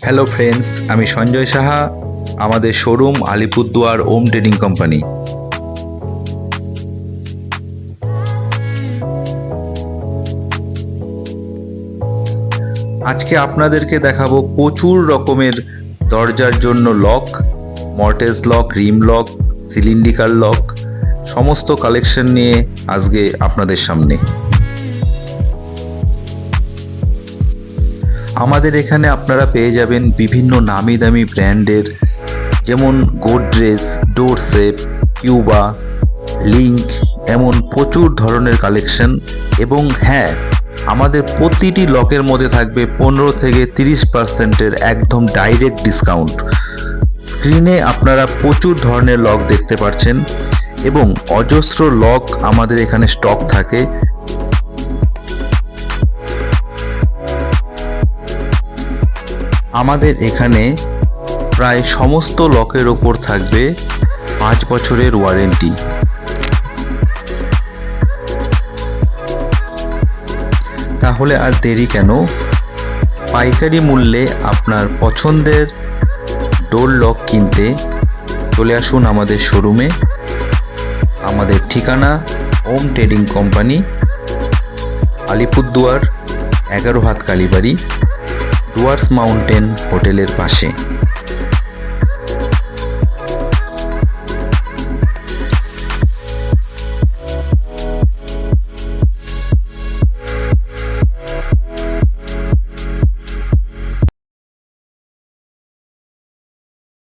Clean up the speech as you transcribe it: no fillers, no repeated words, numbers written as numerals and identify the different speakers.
Speaker 1: Hello friends, আমি সঞ্জয় সাহা। আমাদের showroom Alipurduar ওম trading company. আজকে আপনাদেরকে দেখাবো প্রচুর রকমের দরজার জন্য লক, মর্টেজ লক, রিম লক, সিলিন্ড্রিকাল লক, সমস্ত কালেকশন নিয়ে আজকে আপনাদের সামনে। আমাদের এখানে আপনারা পেয়ে যাবেন বিভিন্ন নামি দামি ব্র্যান্ডের, যেমন গোদরেজ, ডোরসেপ, কিউবা, লিঙ্ক, এমন প্রচুর ধরনের কালেকশন। এবং হ্যাঁ, আমাদের প্রতিটি লকের মধ্যে থাকবে 15 থেকে 30% একদম ডাইরেক্ট ডিসকাউন্ট। স্ক্রিনে আপনারা প্রচুর ধরনের লক দেখতে পাচ্ছেন এবং অজস্র লক আমাদের এখানে স্টক থাকে। আমাদের এখানে প্রায় সমস্ত লকের ওপর থাকবে 5 বছরের ওয়ারেন্টি। তাহলে আর দেরি কেন, পাইকারি মূল্যে আপনার পছন্দের ডোর লক কিনতে চলে আসুন আমাদের শোরুমে। আমাদের ঠিকানা ওম ট্রেডিং কোম্পানি, আলিপুরদুয়ার 11 হাত কালীবাড়ি, ডুয়ার্স মাউন্টেন হোটেলের পাশে।